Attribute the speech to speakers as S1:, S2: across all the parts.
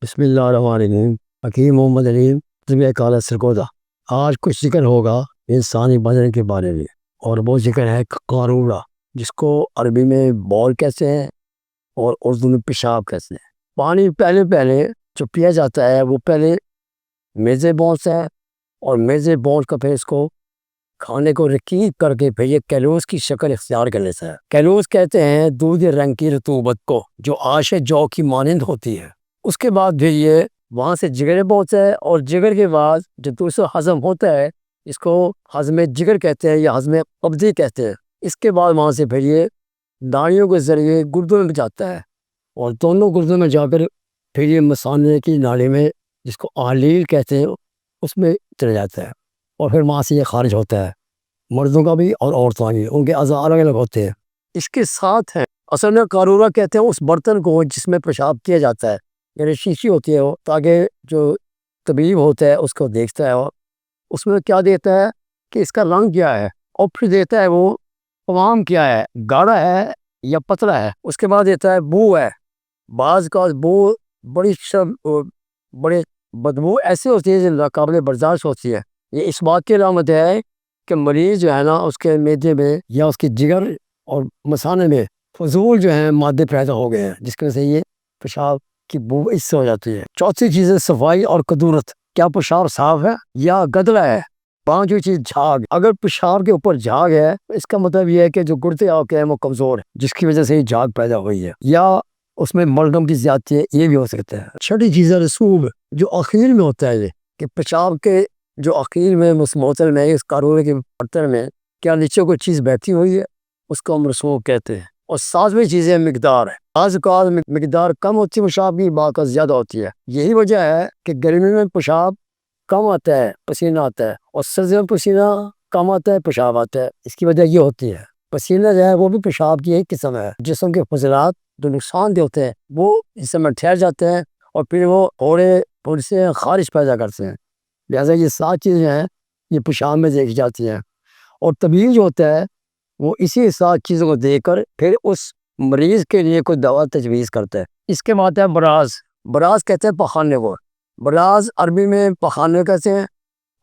S1: بسم اللہ الرحمن الرحیم۔ حکیم محمد علیم طبیع کالا سرگودا۔ آج کچھ ذکر ہوگا انسانی بدن کے بارے میں، اور وہ ذکر ہے قارورہ، جس کو عربی میں بول کہتے ہیں اور اردو میں پیشاب کہتے ہیں۔ پانی پہلے جو پیا جاتا ہے وہ پہلے میزے بونس ہے، اور میزے بونس کا پھر اس کو کھانے کو رقیق کر کے پھر یہ کیلوز کی شکل اختیار کر لیتا ہے۔ کیلوز کہتے ہیں دودھ رنگ کی رطوبت کو جو آش جو کی مانند ہوتی ہے۔ اس کے بعد پھر یہ وہاں سے جگر پہنچتا ہے، اور جگر کے بعد جو دوسرا ہضم ہوتا ہے اس کو ہضم جگر کہتے ہیں یا ہضم قبضی کہتے ہیں۔ اس کے بعد وہاں سے پھر یہ ناڑیوں کے ذریعے گردوں میں جاتا ہے، اور دونوں گردوں میں جا کر پھر یہ مثانے کی نالی میں، جس کو آلیل کہتے ہیں، اس میں چلا جاتا ہے، اور پھر وہاں سے یہ خارج ہوتا ہے۔ مردوں کا بھی اور عورتوں کا بھی، ان کے اعضاء الگ الگ ہوتے ہیں۔ اس کے ساتھ ہے اصل میں قارورہ کہتے ہیں اس برتن کو جس میں پیشاب کیا جاتا ہے، یعنی شیشی ہوتی ہے وہ، تاکہ جو طبیب ہوتا ہے اس کو دیکھتا ہے، اور اس میں کیا دیتا ہے کہ اس کا رنگ کیا ہے، اور پھر دیتا ہے وہ قوام کیا ہے، گاڑھا ہے یا پتلا ہے۔ اس کے بعد دیتا ہے بو ہے، بعض کا بو بڑے بدبو ایسے ہوتی ہے جو قابل برداشت ہوتی ہے۔ یہ اس بات کی علامت ہے کہ مریض جو ہے نا اس کے معدے میں یا اس کی جگر اور مثانے میں فضول جو ہیں مادے پیدا ہو گئے ہیں، جس کی وجہ سے یہ پیشاب کی بو اس سے ہو جاتی ہے۔ چوتھی چیز ہے صفائی اور قدورت۔ کیا پیشاب صاف ہے یا گدلا ہے؟ پانچویں چیز جھاگ۔ اگر پیشاب کے اوپر جھاگ ہے اس کا مطلب یہ ہے کہ جو گردے آپ کے ہیں وہ کمزور ہے، جس کی وجہ سے یہ جھاگ پیدا ہوئی ہے، یا اس میں ملگم کی زیادتی ہے، یہ بھی ہو سکتا ہے۔ چھٹی چیز ہے رسوب، جو آخر میں ہوتا ہے، کہ پیشاب کے جو آخر میں موتر میں اس قارورے کے برتن میں کیا نیچے کوئی چیز بیٹھی ہوئی ہے، اس کو ہم رسوب کہتے ہیں۔ اور ساتویں چیز ہے مقدار ہے۔ بعض اوقات مقدار کم ہوتی ہے پیشاب کی، بعض اوقات زیادہ ہوتی ہے۔ یہی وجہ ہے کہ گرمی میں پیشاب کم آتا ہے، پسینہ آتا ہے، اور سردیوں میں پسینہ کم آتا ہے، پیشاب آتا ہے۔ اس کی وجہ یہ ہوتی ہے پسینہ جو ہے وہ بھی پیشاب کی ایک قسم ہے۔ جسم کے فضلات جو نقصان دہ ہوتے ہیں وہ جسم میں ٹھہر جاتے ہیں، اور پھر وہ پھوڑے سے خارج پیدا کرتے ہیں۔ لہٰذا یہ 7 چیزیں ہیں یہ پیشاب میں دیکھی جاتی ہیں، اور طبیب جو ہوتا ہے وہ اسی 7 چیزوں کو دیکھ کر پھر اس مریض کے لیے کوئی دوا تجویز کرتا ہے۔ اس کے بعد ہے براز۔ براز کہتے ہیں پخانے کو۔ براز عربی میں پخانے کہتے ہیں،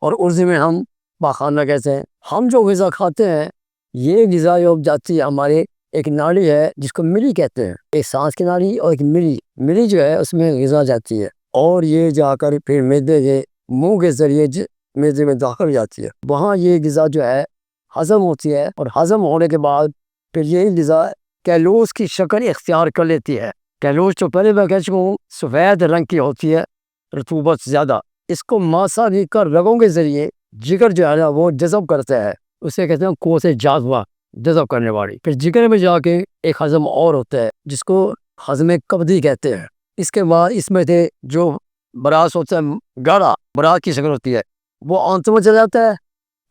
S1: اور اردو میں ہم پاخانہ کہتے ہیں۔ ہم جو غذا کھاتے ہیں یہ غذا جو جاتی ہے ہمارے ایک نالی ہے جس کو مری کہتے ہیں، ایک سانس کی نالی اور ایک مری جو ہے اس میں غذا جاتی ہے، اور یہ جا کر پھر معدے کے منہ کے ذریعے معدے میں داخل ہو جاتی ہے۔ وہاں یہ غذا جو ہے ہضم ہوتی ہے، اور ہضم ہونے کے بعد پھر یہی غذا کیلوز کی شکل اختیار کر لیتی ہے۔ کیلوز جو پہلے میں کہہ چکا ہوں سفید رنگ کی ہوتی ہے، رطوبت زیادہ۔ اس کو ماسا کر رگوں کے ذریعے جگر جو ہے نا وہ جذب کرتا ہے، اسے کہتے ہیں قوت جاذبہ، جذب کرنے والی۔ پھر جگر میں جا کے ایک ہضم اور ہوتا ہے جس کو ہضم قبضی کہتے ہیں۔ اس کے بعد اس میں سے جو براز ہوتا ہے گاڑھا، براز کی شکل ہوتی ہے، وہ آنتوں میں چلا جاتا ہے،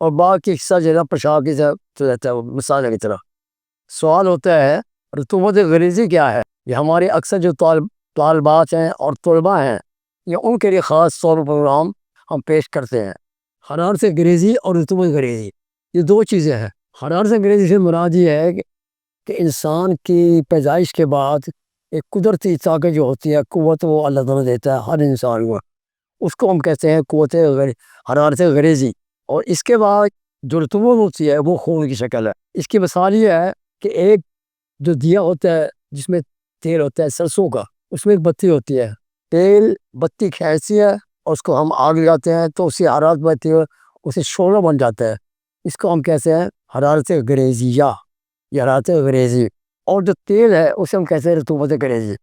S1: اور باقی حصہ جو ہے نا پیشاب کی طرف چلا جاتا ہے، مثانے کی طرح۔ سوال ہوتا ہے رطوبت غریزی کیا ہے؟ یہ ہمارے اکثر جو طالبات ہیں اور طلباء ہیں یہ ان کے لیے خاص طور پر پروگرام ہم پیش کرتے ہیں۔ حرارت غریزی اور رطوبت غریزی یہ 2 چیزیں ہیں۔ حرارت غریزی سے مراد یہ ہے کہ انسان کی پیدائش کے بعد ایک قدرتی طاقت جو ہوتی ہے، قوت، وہ اللہ تعالیٰ دیتا ہے ہر انسان کو، اس کو ہم کہتے ہیں قوت حرارت غریزی۔ اور اس کے بعد جو رطوبت ہوتی ہے وہ خون کی شکل ہے۔ اس کی مثال یہ ہے کہ ایک جو دیا ہوتا ہے جس میں تیل ہوتا ہے سرسوں کا، اس میں ایک بتی ہوتی ہے، تیل بتی کھینچتی ہے اور اس کو ہم آگ لگاتے ہیں تو اسی حرارت بڑھتی ہے، اسے شعلہ بن جاتا ہے، اس کو ہم کہتے ہیں حرارت غریزیہ یا حرارت غریزی۔ اور جو تیل ہے اسے ہم کہتے ہیں رطوبت غریزی۔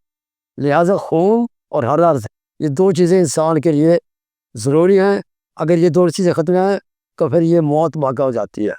S1: لہٰذا خون اور حرارت یہ 2 چیزیں انسان کے لیے ضروری ہیں۔ اگر یہ 2 چیزیں ختم ہیں تو پھر یہ موت واقع ہو جاتی ہے۔